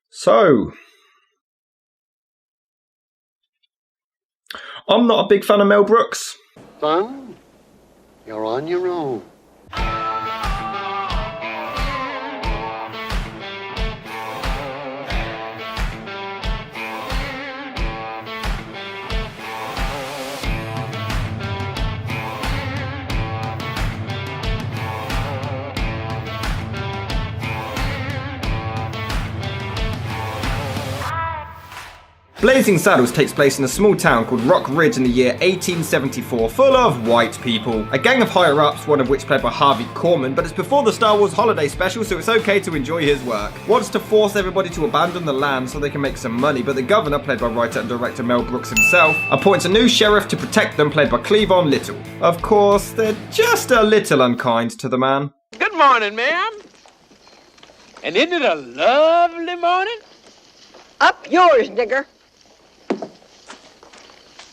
So, I'm not a big fan of Mel Brooks. Son, you're on your own. Blazing Saddles takes place in a small town called Rock Ridge in the year 1874, full of white people. A gang of higher-ups, one of which played by Harvey Korman, but it's before the Star Wars holiday special, so it's okay to enjoy his work, wants to force everybody to abandon the land so they can make some money, but the governor, played by writer and director Mel Brooks himself, appoints a new sheriff to protect them, played by Cleavon Little. Of course, they're just a little unkind to the man. Good morning, ma'am. And isn't it a lovely morning? Up yours, nigger.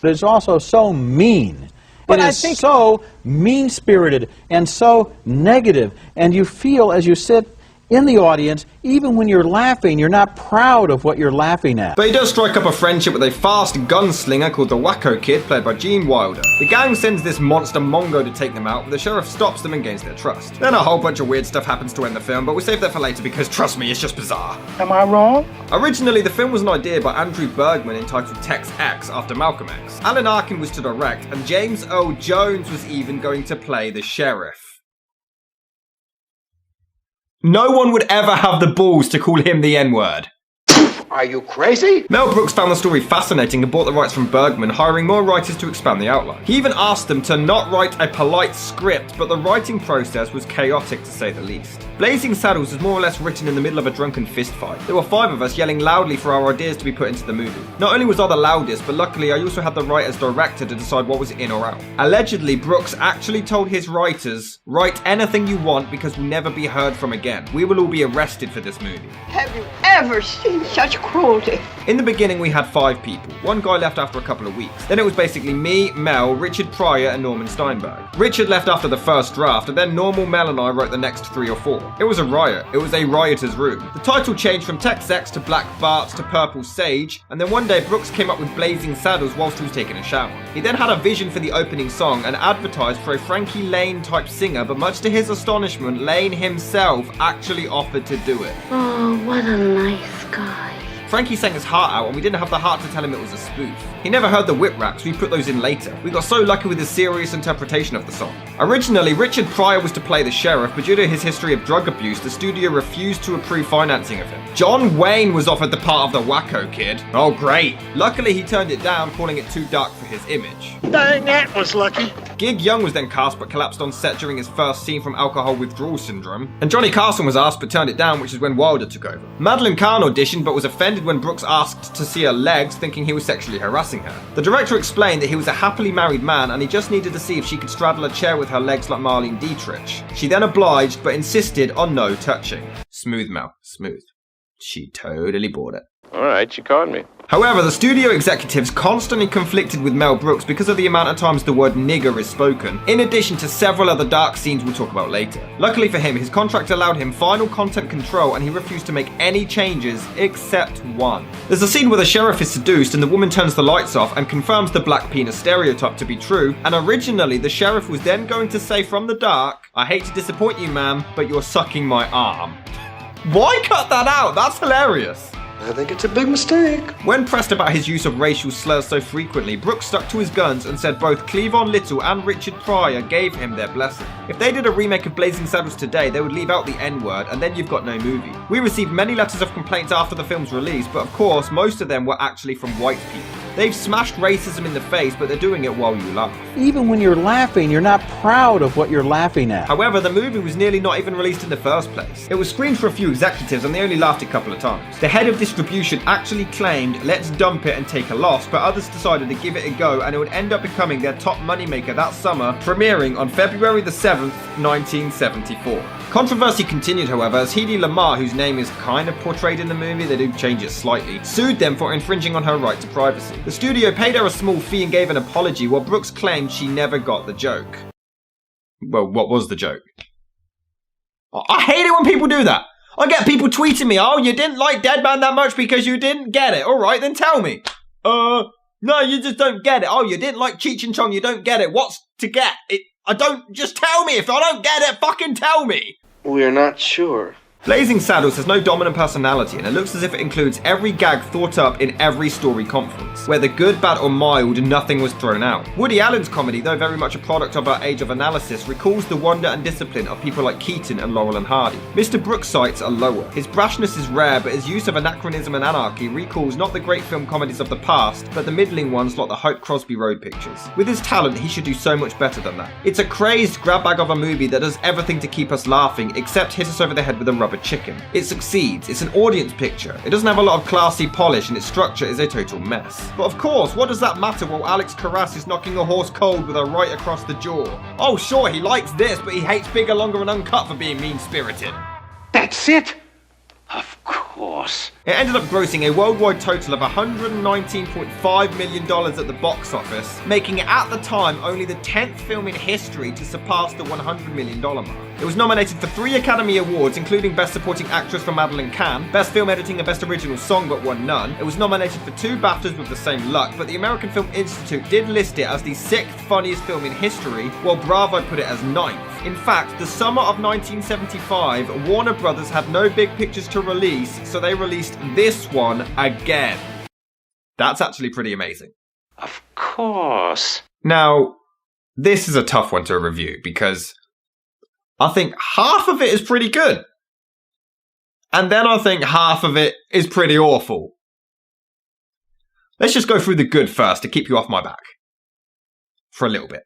But it's also so mean. But it is so mean-spirited and so negative. And you feel, as you sit in the audience, even when you're laughing, you're not proud of what you're laughing at. But he does strike up a friendship with a fast gunslinger called the Wacko Kid, played by Gene Wilder. The gang sends this monster Mongo to take them out, but the sheriff stops them and gains their trust. Then a whole bunch of weird stuff happens to end the film, but we'll save that for later because, trust me, it's just bizarre. Am I wrong? Originally, the film was an idea by Andrew Bergman entitled Tex X after Malcolm X. Alan Arkin was to direct, and James Earl Jones was even going to play the sheriff. No one would ever have the balls to call him the N-word. Are you crazy? Mel Brooks found the story fascinating and bought the rights from Bergman, hiring more writers to expand the outline. He even asked them to not write a polite script, but the writing process was chaotic to say the least. Blazing Saddles was more or less written in the middle of a drunken fistfight. There were 5 of us yelling loudly for our ideas to be put into the movie. Not only was I the loudest, but luckily I also had the writer's director to decide what was in or out. Allegedly, Brooks actually told his writers, "Write anything you want because we'll never be heard from again. We will all be arrested for this movie." Have you ever seen such cruelty? In the beginning, we had 5 people. One guy left after a couple of weeks. Then it was basically me, Mel, Richard Pryor, and Norman Steinberg. Richard left after the first draft, and then normal Mel and I wrote the next 3 or 4. It was a riot. It was a rioter's room. The title changed from Tex X to Black Bart to Purple Sage, and then one day Brooks came up with Blazing Saddles whilst he was taking a shower. He then had a vision for the opening song and advertised for a Frankie Lane type singer, but much to his astonishment, Lane himself actually offered to do it. Oh, what a nice guy. Frankie sang his heart out and we didn't have the heart to tell him it was a spoof. He never heard the whip raps, we put those in later. We got so lucky with his serious interpretation of the song. Originally, Richard Pryor was to play the sheriff, but due to his history of drug abuse, the studio refused to approve financing of him. John Wayne was offered the part of the Wacko Kid. Oh great. Luckily he turned it down, calling it too dark for his image. Dang, that was lucky. Gig Young was then cast but collapsed on set during his first scene from alcohol withdrawal syndrome. And Johnny Carson was asked but turned it down, which is when Wilder took over. Madeline Kahn auditioned but was offended when Brooks asked to see her legs, thinking he was sexually harassing her. The director explained that he was a happily married man and he just needed to see if she could straddle a chair with her legs like Marlene Dietrich. She then obliged but insisted on no touching. Smooth, Mel. Smooth. She totally bought it. All right, you caught me. However, the studio executives constantly conflicted with Mel Brooks because of the amount of times the word nigger is spoken, in addition to several other dark scenes we'll talk about later. Luckily for him, his contract allowed him final content control and he refused to make any changes except one. There's a scene where the sheriff is seduced and the woman turns the lights off and confirms the black penis stereotype to be true, and originally the sheriff was then going to say from the dark, "I hate to disappoint you, ma'am, but you're sucking my arm." Why cut that out? That's hilarious. I think it's a big mistake. When pressed about his use of racial slurs so frequently, Brooks stuck to his guns and said both Cleavon Little and Richard Pryor gave him their blessing. If they did a remake of Blazing Saddles today, they would leave out the N-word and then you've got no movie. We received many letters of complaints after the film's release, but of course, most of them were actually from white people. They've smashed racism in the face, but they're doing it while you laugh. Even when you're laughing, you're not proud of what you're laughing at. However, the movie was nearly not even released in the first place. It was screened for a few executives and they only laughed a couple of times. The head of distribution actually claimed, "Let's dump it and take a loss," but others decided to give it a go and it would end up becoming their top moneymaker that summer, premiering on February the 7th, 1974. Controversy continued, however, as Hedy Lamarr, whose name is kind of portrayed in the movie, they do change it slightly, sued them for infringing on her right to privacy. The studio paid her a small fee and gave an apology, while Brooks claimed she never got the joke. Well, what was the joke? I hate it when people do that. I get people tweeting me, oh, you didn't like Dead Man that much because you didn't get it. All right, then tell me. No, you just don't get it. Oh, you didn't like Cheech and Chong, you don't get it. What's to get? Just tell me. If I don't get it, fucking tell me. We're not sure. Blazing Saddles has no dominant personality, and it looks as if it includes every gag thought up in every story conference. Whether good, bad, or mild, nothing was thrown out. Woody Allen's comedy, though very much a product of our age of analysis, recalls the wonder and discipline of people like Keaton and Laurel and Hardy. Mr. Brooks' sights are lower. His brashness is rare, but his use of anachronism and anarchy recalls not the great film comedies of the past, but the middling ones like the Hope Crosby Road pictures. With his talent, he should do so much better than that. It's a crazed grab bag of a movie that does everything to keep us laughing, except hit us over the head with a rubber chicken. It succeeds, it's an audience picture. It doesn't have a lot of classy polish and its structure is a total mess. But of course, what does that matter while Alex Karras is knocking a horse cold with a right across the jaw? Oh sure, he likes this, but he hates bigger, longer and uncut for being mean-spirited. That's it? Of course. It ended up grossing a worldwide total of $119.5 million at the box office, making it at the time only the 10th film in history to surpass the $100 million mark. It was nominated for 3 Academy Awards, including Best Supporting Actress for Madeleine Kahn, Best Film Editing and Best Original Song, but won none. It was nominated for 2 BAFTAs with the same luck, but the American Film Institute did list it as the 6th funniest film in history, while Bravo put it as 9th. In fact, the summer of 1975, Warner Brothers had no big pictures to release, so they released this one again. That's actually pretty amazing. Of course. Now, this is a tough one to review because I think half of it is pretty good. And then I think half of it is pretty awful. Let's just go through the good first to keep you off my back. For a little bit.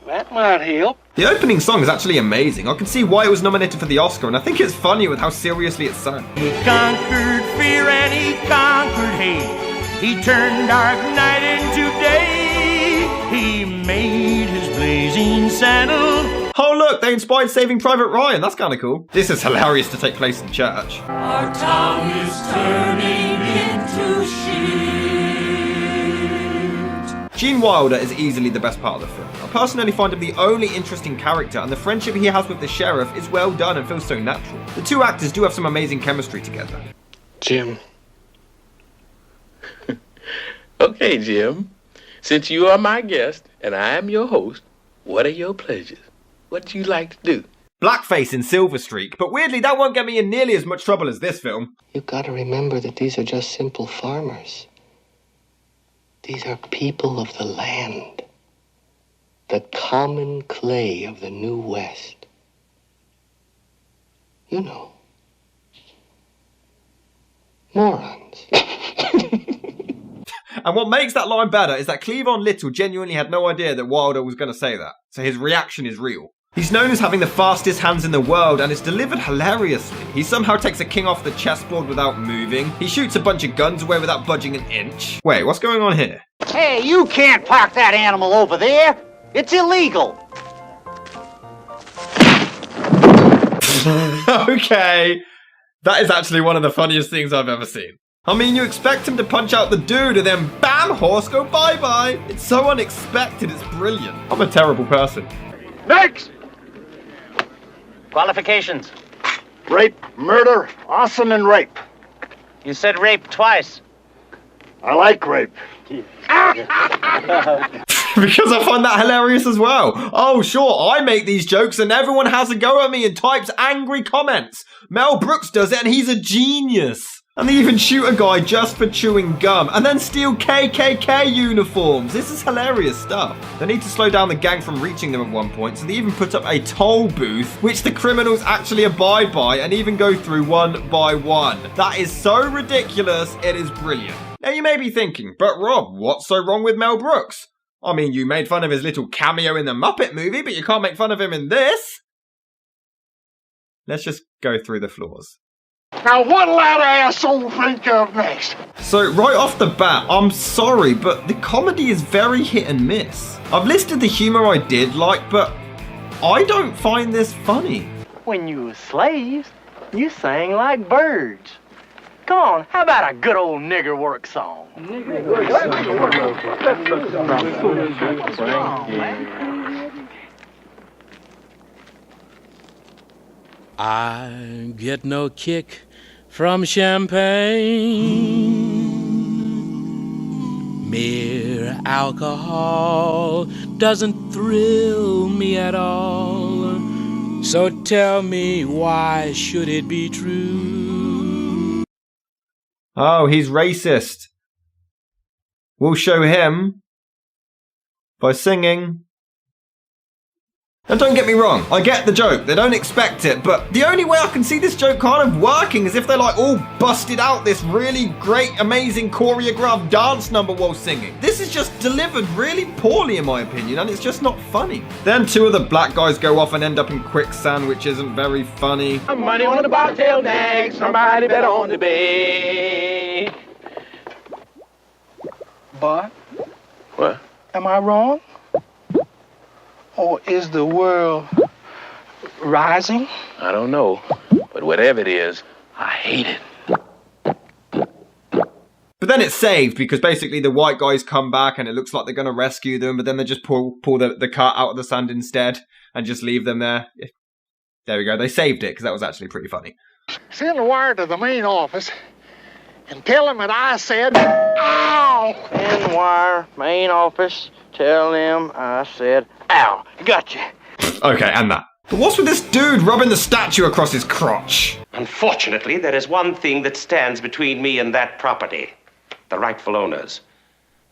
That might help. The opening song is actually amazing. I can see why it was nominated for the Oscar, and I think it's funny with how seriously it's sung. He conquered fear and he conquered hate. He turned dark night into day. He made his blazing saddle. Oh look, they inspired Saving Private Ryan. That's kind of cool. This is hilarious to take place in church. Our town is turning into shit. Gene Wilder is easily the best part of the film. I personally find him the only interesting character, and the friendship he has with the sheriff is well done and feels so natural. The two actors do have some amazing chemistry together. Jim. Okay, Jim. Since you are my guest and I am your host, what are your pleasures? What do you like to do? Blackface in Silver Streak, but weirdly that won't get me in nearly as much trouble as this film. You gotta remember that these are just simple farmers. These are people of the land. The common clay of the New West. You know. Morons. And what makes that line better is that Cleavon Little genuinely had no idea that Wilder was going to say that, so his reaction is real. He's known as having the fastest hands in the world, and it's delivered hilariously. He somehow takes a king off the chessboard without moving. He shoots a bunch of guns away without budging an inch. Wait, what's going on here? Hey, you can't park that animal over there. It's illegal. Okay, that is actually one of the funniest things I've ever seen. I mean, you expect him to punch out the dude and then bam, horse, go bye-bye. It's so unexpected, it's brilliant. I'm a terrible person. Next! Qualifications. Rape, murder, arson, and rape. You said rape twice. I like rape. Because I find that hilarious as well. Oh, sure, I make these jokes and everyone has a go at me and types angry comments. Mel Brooks does it and he's a genius. And they even shoot a guy just for chewing gum and then steal KKK uniforms. This is hilarious stuff. They need to slow down the gang from reaching them at one point, so they even put up a toll booth, which the criminals actually abide by and even go through one by one. That is so ridiculous, it is brilliant. Now you may be thinking, but Rob, what's so wrong with Mel Brooks? I mean, you made fun of his little cameo in the Muppet movie, but you can't make fun of him in this. Let's just go through the flaws. Now what'll that asshole think of next? So right off the bat, I'm sorry, but the comedy is very hit and miss. I've listed the humour I did like, but I don't find this funny. When you were slaves, you sang like birds. Come on, how about a good old nigger work song? I get no kick from champagne. Mere alcohol doesn't thrill me at all. So tell me, why should it be true? Oh, he's racist. We'll show him by singing. And don't get me wrong, I get the joke, they don't expect it, but the only way I can see this joke kind of working is if they're like all busted out this really great, amazing choreographed dance number while singing. This is just delivered really poorly in my opinion, and it's just not funny. Then two of the black guys go off and end up in quicksand, which isn't very funny. Money on the bobtail nag, somebody bet on the bay. But, What? am I wrong? Or is the world rising? I don't know. But whatever it is, I hate it. But then it's saved because basically the white guys come back and it looks like they're going to rescue them, but then they just pull the cart out of the sand instead and just leave them there. There we go. They saved it because that was actually pretty funny. Send a wire to the main office and tell them that I said, ow! Send wire, main office, tell them I said, ow, gotcha. Okay, and that. But what's with this dude rubbing the statue across his crotch? Unfortunately, there is one thing that stands between me and that property. The rightful owners.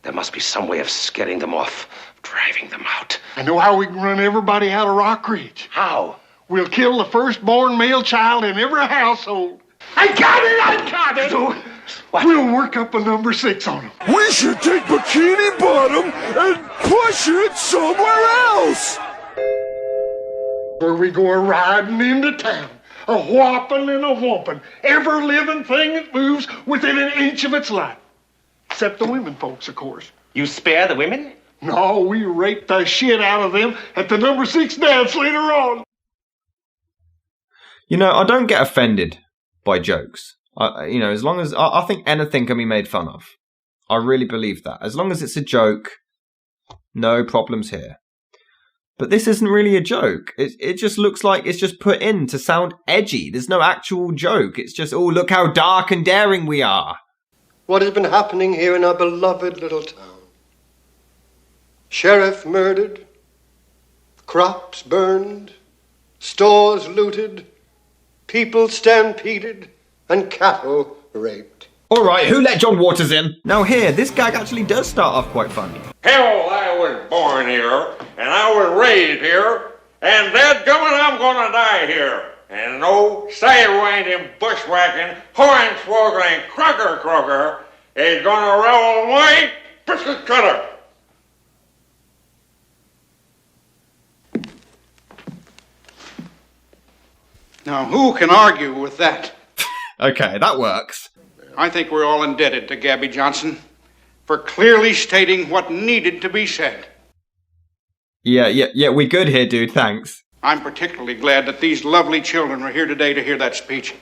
There must be some way of scaring them off, driving them out. I know how we can run everybody out of Rock Ridge. How? We'll kill the firstborn male child in every household. I got it! What? We'll work up a number 6 on them. We should take Bikini Bottom and push it somewhere else. Where we go riding into town, a whopping and a whomping, ever living thing that moves within an inch of its life. Except the women folks, of course. You spare the women? No, we rape the shit out of them at the number 6 dance later on. You know, I don't get offended by jokes. As long as I think anything can be made fun of. I really believe that. As long as it's a joke, no problems here. But this isn't really a joke. It just looks like it's just put in to sound edgy. There's no actual joke. It's just, oh, look how dark and daring we are. What has been happening here in our beloved little town? Sheriff murdered, crops burned, stores looted, people stampeded, and cattle raped. Alright, who let John Waters in? Now here, this gag actually does start off quite funny. Hell, I was born here, and I was raised here, and dadgummit, I'm gonna die here. And no sidewinding, bushwhacking, hornswoggling, crocker is gonna roll my biscuit cutter. Now, who can argue with that? Okay, that works. I think we're all indebted to Gabby Johnson for clearly stating what needed to be said. Yeah, we good here, dude, thanks. I'm particularly glad that these lovely children are here today to hear that speech.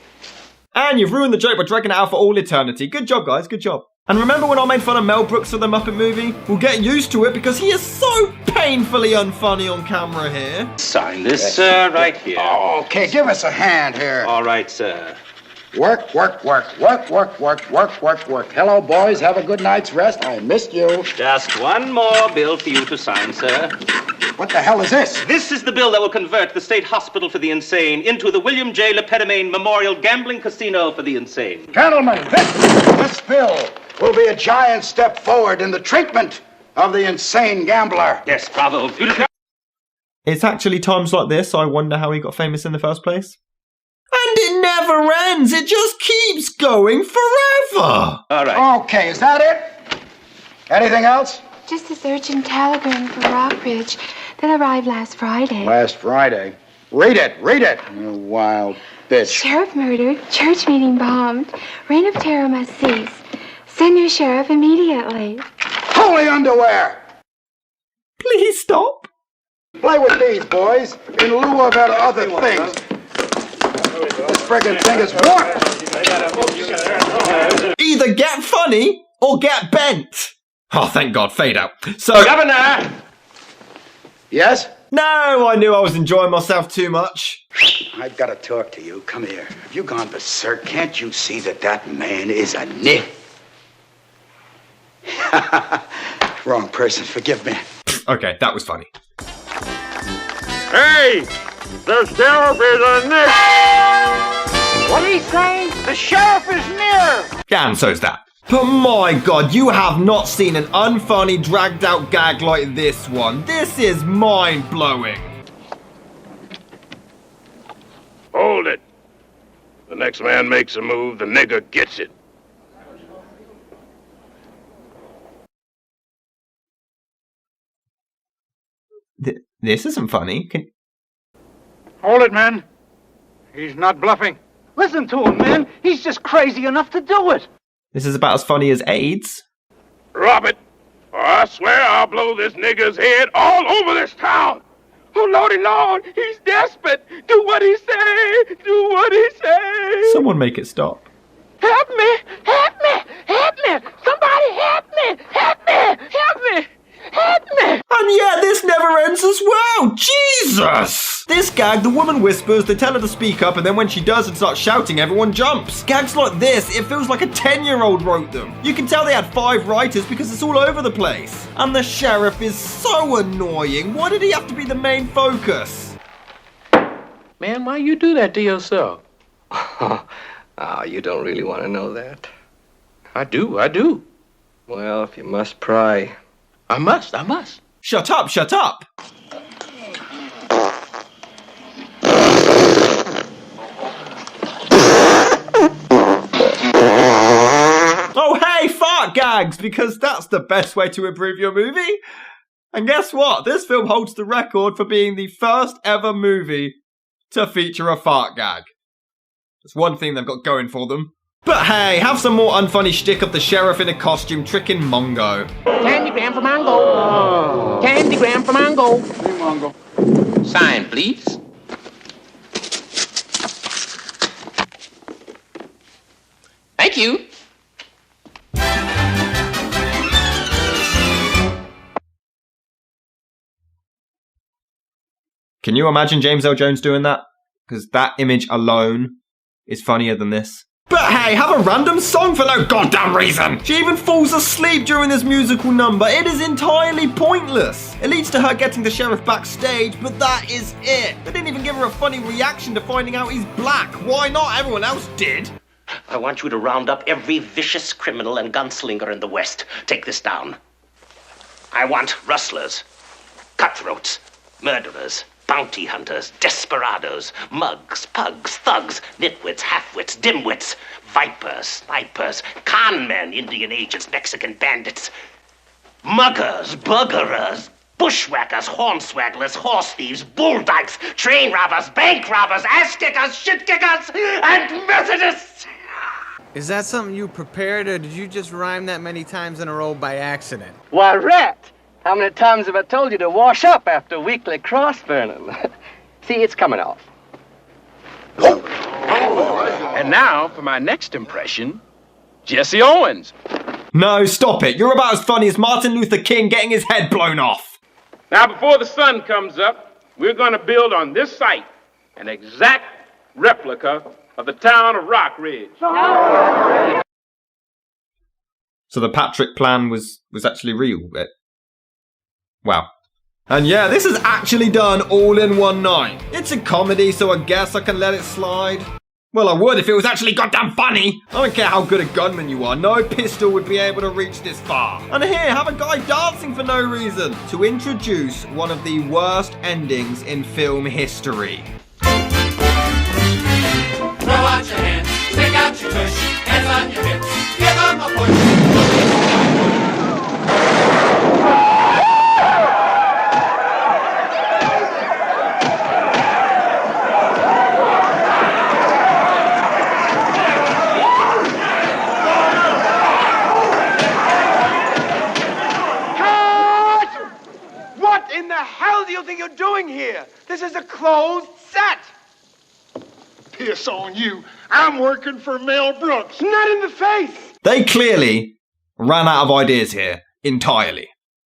And you've ruined the joke by dragging it out for all eternity. Good job, guys, good job. And remember when I made fun of Mel Brooks for the Muppet movie? We'll get used to it because he is so painfully unfunny on camera here. Sign this, sir, right here. Okay, give us a hand here. All right, sir. Work. Hello, boys. Have a good night's rest. I missed you. Just one more bill for you to sign, sir. What the hell is this? This is the bill that will convert the State Hospital for the Insane into the William J. Lepedemain Memorial Gambling Casino for the Insane. Gentlemen, this bill will be a giant step forward in the treatment of the insane gambler. Yes, bravo. It's actually times like this I wonder how he got famous in the first place. And it never ends. It just keeps going forever. All right. Okay, is that it? Anything else? Just this urgent telegram from Rockridge that arrived last Friday. Last Friday. Read it. You wild bitch. Sheriff murdered, church meeting bombed, reign of terror must cease. Send your sheriff immediately. Holy underwear! Please stop. Play with these, boys, in lieu of that other thing. This friggin' thing is warped. Either get funny or get bent. Oh, thank God, fade out. So, Governor! Yes? No, I knew I was enjoying myself too much. I've got to talk to you. Come here. Have you gone berserk? Can't you see that that man is a nit? Wrong person. Forgive me. Okay, that was funny. Hey! The sheriff is a nick! What are you saying? The sheriff is near! Yeah, and so's that. But my god, you have not seen an unfunny, dragged out gag like this one. This is mind-blowing. Hold it. The next man makes a move, the nigger gets it. This isn't funny. Hold it, man. He's not bluffing. Listen to him, man. He's just crazy enough to do it. This is about as funny as AIDS. Drop it, or I swear I'll blow this nigger's head all over this town. Oh, Lordy Lord, he's desperate. Do what he say. Do what he say. Someone make it stop. Help me! Help me! Help me! Somebody help me! Help me! Help me! Help me! And yet this never ends as well! Jesus! This gag, the woman whispers, they tell her to speak up, and then when she does and starts shouting, everyone jumps. Gags like this, it feels like a 10-year-old wrote them. You can tell they had 5 writers because it's all over the place. And the sheriff is so annoying. Why did he have to be the main focus? Man, why you do that to yourself? You don't really want to know that. I do. Well, if you must pry. I must. Shut up, shut up! Oh hey, fart gags, because that's the best way to improve your movie. And guess what? This film holds the record for being the first ever movie to feature a fart gag. That's one thing they've got going for them. But hey, have some more unfunny shtick of the sheriff in a costume tricking Mongo. Candygram for Mongo. Candygram for Mongo. Hey, Mongo. Sign, please. Thank you. Can you imagine James L. Jones doing that? Because that image alone is funnier than this. But hey, have a random song for no goddamn reason! She even falls asleep during this musical number. It is entirely pointless. It leads to her getting the sheriff backstage, but that is it. They didn't even give her a funny reaction to finding out he's black. Why not? Everyone else did. I want you to round up every vicious criminal and gunslinger in the West. Take this down. I want rustlers, cutthroats, murderers, bounty hunters, desperados, mugs, pugs, thugs, nitwits, halfwits, dimwits, vipers, snipers, con men, Indian agents, Mexican bandits, muggers, buggerers, bushwhackers, hornswagglers, horse thieves, bull dykes, train robbers, bank robbers, ass kickers, shit kickers, and Methodists! Is that something you prepared, or did you just rhyme that many times in a row by accident? Why, Rat, how many times have I told you to wash up after weekly cross burning? See, it's coming off. And now, for my next impression, Jesse Owens. No, stop it. You're about as funny as Martin Luther King getting his head blown off. Now, before the sun comes up, we're going to build on this site an exact replica of the town of Rock Ridge. So the Patrick plan was actually real. Wow. And yeah, this is actually done all in one night. It's a comedy, so I guess I can let it slide. Well, I would if it was actually goddamn funny. I don't care how good a gunman you are. No pistol would be able to reach this far. And here, have a guy dancing for no reason. To introduce one of the worst endings in film history. Throw out your hands, stick out your tush, hands on your hips, give 'em a push. What in the hell do you think you're doing here? This is a closed set. Piss on you. I'm working for Mel Brooks. Not in the face. They clearly ran out of ideas here entirely.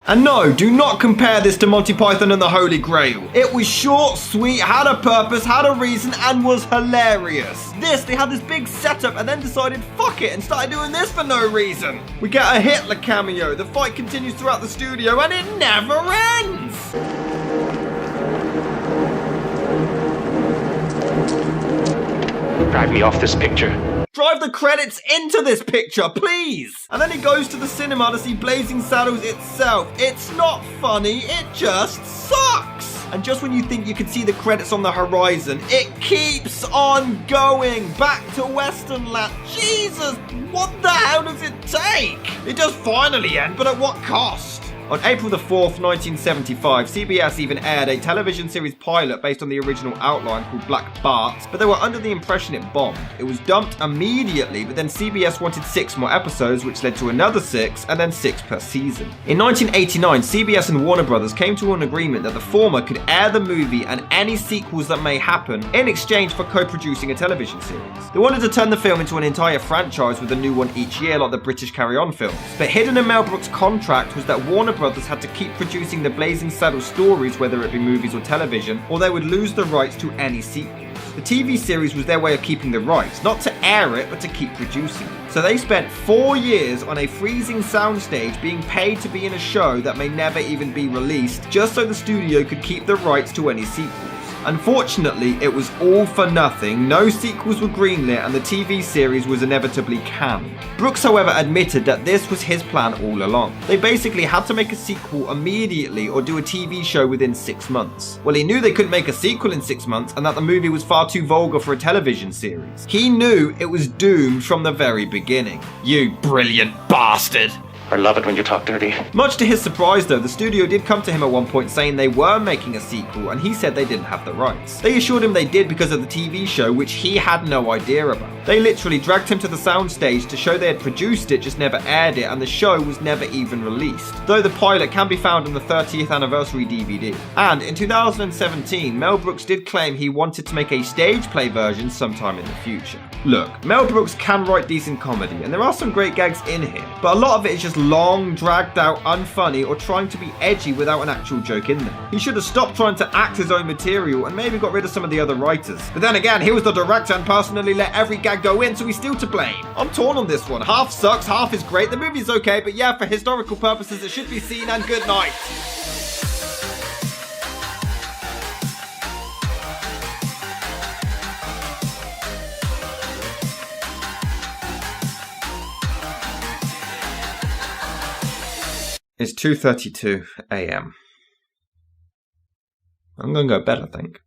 And no, do not compare this to Monty Python and the Holy Grail. It was short, sweet, had a purpose, had a reason, and was hilarious. They had this big setup and then decided fuck it and started doing this for no reason. We get a Hitler cameo, the fight continues throughout the studio, and it never ends! Drive me off this picture. Drive the credits into this picture, please! And then he goes to the cinema to see Blazing Saddles itself. It's not funny, it just sucks! And just when you think you can see the credits on the horizon, it keeps on going back to Westernland. Jesus, what the hell does it take? It does finally end, but at what cost? On April the 4th, 1975, CBS even aired a television series pilot based on the original outline called Black Bart, but they were under the impression it bombed. It was dumped immediately, but then CBS wanted 6 more episodes, which led to another 6, and then 6 per season. In 1989, CBS and Warner Brothers came to an agreement that the former could air the movie and any sequels that may happen in exchange for co-producing a television series. They wanted to turn the film into an entire franchise with a new one each year like the British Carry On films, but hidden in Mel Brooks' contract was that Warner Brothers had to keep producing the Blazing Saddles stories, whether it be movies or television, or they would lose the rights to any sequels. The TV series was their way of keeping the rights, not to air it, but to keep producing it. So they spent 4 years on a freezing soundstage being paid to be in a show that may never even be released, just so the studio could keep the rights to any sequels. Unfortunately, it was all for nothing, no sequels were greenlit and the TV series was inevitably canned. Brooks, however, admitted that this was his plan all along. They basically had to make a sequel immediately or do a TV show within 6 months. Well, he knew they couldn't make a sequel in 6 months and that the movie was far too vulgar for a television series. He knew it was doomed from the very beginning. You brilliant bastard! I love it when you talk dirty. Much to his surprise though, the studio did come to him at one point saying they were making a sequel and he said they didn't have the rights. They assured him they did because of the TV show, which he had no idea about. They literally dragged him to the soundstage to show they had produced it, just never aired it, and the show was never even released, though the pilot can be found on the 30th anniversary DVD. And in 2017, Mel Brooks did claim he wanted to make a stage play version sometime in the future. Look, Mel Brooks can write decent comedy, and there are some great gags in here, but a lot of it is just long, dragged out, unfunny, or trying to be edgy without an actual joke in there. He should have stopped trying to act his own material and maybe got rid of some of the other writers. But then again, he was the director and personally let every gag go in, so he's still to blame. I'm torn on this one. Half sucks, half is great. The movie's okay, but yeah, for historical purposes, it should be seen, and good night. It's 2:32 a.m. I'm gonna go to bed, I think.